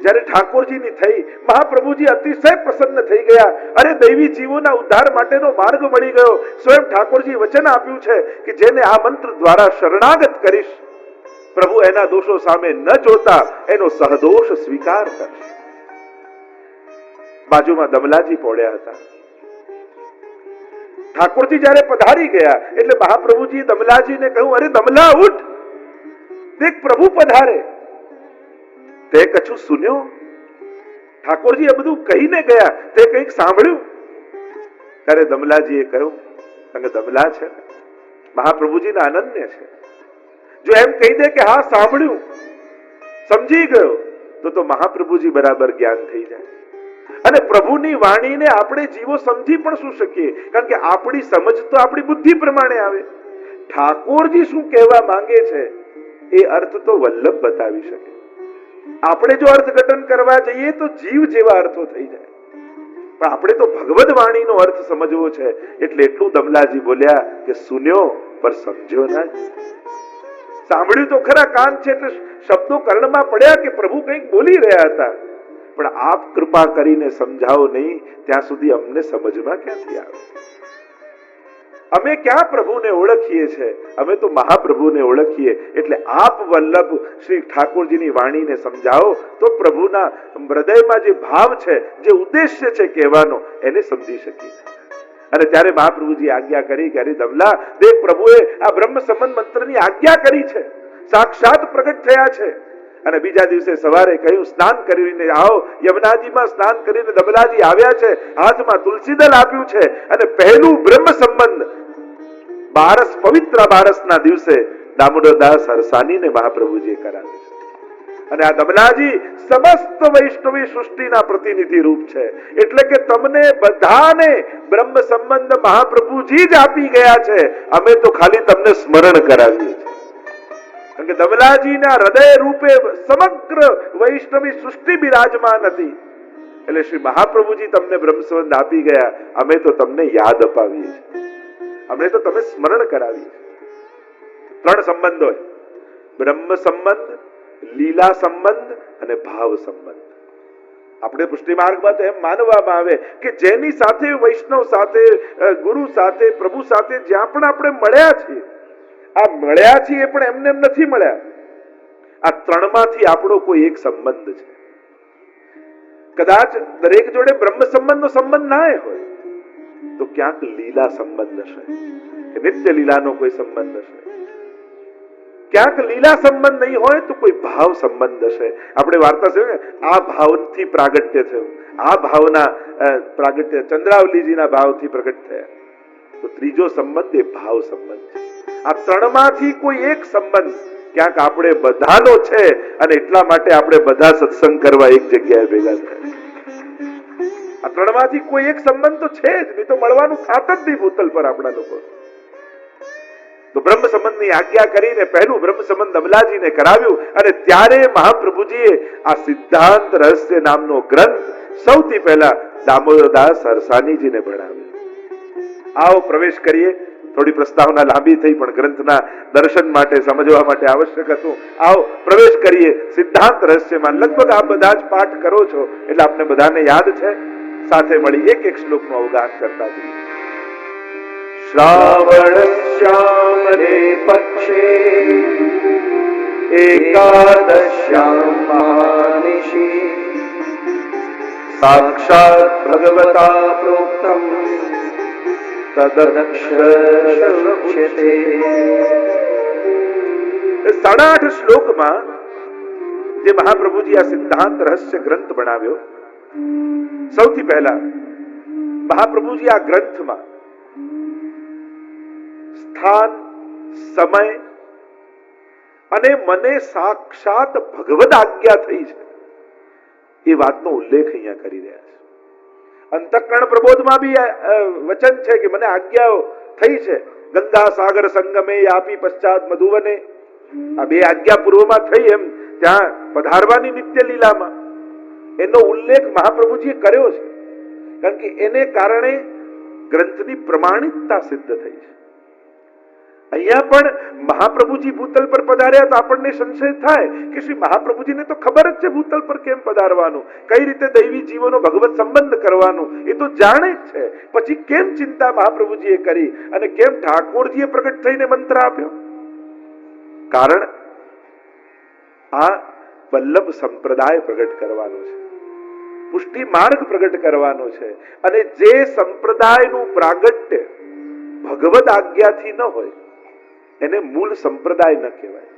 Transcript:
જ્યારે ઠાકોરજીની થઈ, મહાપ્રભુજી અતિશય પ્રસન્ન થઈ ગયા. અરે દૈવી જીવોના ઉદ્ધાર માટેનો માર્ગ મળી ગયો. સ્વયં ઠાકોરજી વચન આપ્યું છે કે જેને આ મંત્ર દ્વારા શરણાગત કરીશ, પ્રભુ એના દોષો સામે ન જોતા એનો સહદોષ સ્વીકાર કરશે. બાજુમાં દમલાજી પડ્યા હતા. ઠાકોરજી જયારે પધારી ગયા એટલે મહાપ્રભુજી દમલાજીને કહ્યું, અરે દમલા ઉઠ, દેખ પ્રભુ પધારે. તે કછું સુન્યો? ઠાકોરજી એ બધું કહીને ગયા, તે કંઈક સાંભળ્યું? ત્યારે દમલાજીએ કહ્યું, અને દમલા છે મહાપ્રભુજીના અનન્ય છે. જો એમ કહી દે કે હા સાંભળ્યું, સમજી ગયો, તો મહાપ્રભુજી બરાબર જ્ઞાન થઈ જાય. અને પ્રભુની વાણીને આપણે જીવો સમજી પણ શું શકીએ? કારણ કે આપણી સમજ તો આપણી બુદ્ધિ પ્રમાણે આવે. ઠાકોરજી શું કહેવા માંગે છે એ અર્થ તો વલ્લભ બતાવી શકે. આપણે જો અર્થઘટન કરવા જઈએ તો જીવ જેવા અર્થો થઈ જાય. પણ આપણે તો ભગવદ વાણીનો અર્થ સમજવો છે. એટલે એટલું દમલાજી બોલ્યા કે સુન્યો પર સમજ્યો ના. સાંભળ્યું તો ખરા, કાન છે એટલે શબ્દો કર્ણમાં પડ્યા કે પ્રભુ કંઈક બોલી રહ્યા હતા, પણ આપ કૃપા કરીને સમજાવો નહીં, ત્યાં સુધી અમને સમજમાં ક્યાંથી આવે? અમે ક્યાં પ્રભુને ઓળખીએ છીએ? અમે તો મહાપ્રભુને ઓળખીએ. એટલે આપ વલ્લભ શ્રી ઠાકોરજીની વાણીને સમજાવો તો પ્રભુના હૃદયમાં જે ભાવ છે, જે ઉદ્દેશ્ય છે કહેવાનો, એને સમજી શકીએ. અને ત્યારે મહાપ્રભુજી આજ્ઞા કરી કે અરે દમલા, દેખ પ્રભુએ આ બ્રહ્મ સંબંધ મંત્રની આજ્ઞા કરી છે, સાક્ષાત પ્રગટ થયા છે. અને બીજા દિવસે સવારે કહ્યું, સ્નાન કરીને આવો. યમુનાજીમાં સ્નાન કરીને દમલાજી આવ્યા છે, હાથમાં તુલસીદલ આપ્યું છે. અને પહેલું બ્રહ્મ સંબંધ બારસ, પવિત્ર બારસના દિવસે દામોદરદાસ હરસાનીને મહાપ્રભુજીએ કરાવ્યું છે. અને આ દમલાજી સમસ્ત વૈષ્ણવી સૃષ્ટિના પ્રતિનિધિ રૂપ છે. એટલે કે તમને બધાને બ્રહ્મ સંબંધ મહાપ્રભુજી જ આપી ગયા છે. અમે તો ખાલી તમને સ્મરણ કરાવીએ છીએ. કારણ કે દમલાજીના હૃદય રૂપે સમગ્ર વૈષ્ણવી સૃષ્ટિ બિરાજમાન હતી. એટલે શ્રી મહાપ્રભુજી તમને બ્રહ્મ સંબંધ આપી ગયા, અમે તો તમને યાદ અપાવીએ છીએ, અમે તો તમે સ્મરણ કરાવીએ. ત્રણ સંબંધ હોય: બ્રહ્મ સંબંધ, લીલા સંબંધ અને ભાવ સંબંધ. આપણે પુષ્ટિ માર્ગમાં તો એમ માનવામાં આવે કે જેની સાથે વૈષ્ણવ સાથે, ગુરુ સાથે, પ્રભુ સાથે જ્યાં પણ આપણે મળ્યા છીએ, આ મળ્યા છીએ પણ એમને એમ નથી મળ્યા. આ ત્રણમાંથી આપણો કોઈ એક સંબંધ છે. કદાચ દરેક જોડે બ્રહ્મ સંબંધનો સંબંધ ના હોય તો ક્યાંક લીલા સંબંધ હશે, નિત્ય લીલાનો કોઈ સંબંધ હશે. ક્યાંક લીલા સંબંધ નહીં હોય તો કોઈ ભાવ સંબંધ હશે. આપણે વાર્તા છે ને, આ ભાવથી પ્રાગટ્ય થયું, આ ભાવના પ્રાગટ્ય ચંદ્રાવલીજીના ભાવથી પ્રગટ થયા. તો ત્રીજો સંબંધ એ ભાવ સંબંધ છે. આ ત્રણમાંથી કોઈ એક સંબંધ ક્યાંક આપણે બધાનો છે, અને એટલા માટે આપણે બધા સત્સંગ કરવા એક જગ્યાએ ભેગા થાય. આ ત્રણમાંથી કોઈ એક સંબંધ તો છે જ, નહીં તો મળવાનું થાત જ નહીં ભૂતલ પર આપણા લોકો. તો બ્રહ્મ સંબંધની આજ્ઞા કરીને પહેલું બ્રહ્મ સંબંધ દમલાજીને કરાવ્યું. અને ત્યારે મહાપ્રભુજીએ આ સિદ્ધાંત રહસ્ય નામનો ગ્રંથ સૌથી પહેલા દામોદરદાસ હરસાનીજીને ભણાવ્યો. આવો પ્રવેશ કરીએ. થોડી પ્રસ્તાવના લાંબી થઈ, પણ ગ્રંથના દર્શન માટે, સમજવા માટે આવશ્યક હતું. આવો પ્રવેશ કરીએ સિદ્ધાંત રહસ્યમાં. લગભગ આપ બધા જ પાઠ કરો છો એટલે આપને બધાને યાદ છે. સાથે મળી એક એક શ્લોકનું અવગાહન કરતા જઈએ. શ્રાવણશ્યામલે પક્ષે એકાદશ્યામ મહાનિશી સાક્ષાત ભગવતા પ્રોક્તમ તદક્ષરશ્યતે. 8.5 શ્લોકમાં જે મહાપ્રભુજી આ સિદ્ધાંત રહસ્ય ગ્રંથ બનાવ્યો, સૌથી પહેલા મહાપ્રભુજી આ ગ્રંથમાં સ્થાન, સમય અને મને સાક્ષાત ભગવદ આજ્ઞા થઈ છે એ વાતનો ઉલ્લેખ અહીંયા કરી રહ્યા છે. અંતઃકરણ પ્રબોધમાં બી વચન છે કે મને આજ્ઞાઓ થઈ છે. ગંગા સાગર સંગમે આપી પશ્ચાત મધુવને, આ બે આજ્ઞા પૂર્વમાં થઈ, એમ ત્યાં પધારવાની નિત્ય લીલામાં એનો ઉલ્લેખ મહાપ્રભુજીએ કર્યો છે. કારણ કે એને કારણે ગ્રંથની પ્રમાણિકતા સિદ્ધ થઈ છે. અહીંયા પણ મહાપ્રભુજી ભૂતલ પર પધાર્યા તો આપણને સંશય થાય કે શ્રી મહાપ્રભુજીને તો ખબર જ છે ભૂતલ પર કેમ પધારવાનું, કઈ રીતે દૈવી જીવોનો ભગવત સંબંધ કરવાનું, એ તો જાણે જ છે. પછી કેમ ચિંતા મહાપ્રભુજીએ કરી અને કેમ ઠાકોરજીએ પ્રગટ થઈને મંત્ર આપ્યો? કારણ આ વલ્લભ સંપ્રદાય પ્રગટ કરવાનો છે, પુષ્ટિ માર્ગ પ્રગટ કરવાનો છે. અને જે સંપ્રદાયનું પ્રાગટ્ય ભગવદ આજ્ઞાથી ન હોય એને મૂળ સંપ્રદાય ન કહેવાય.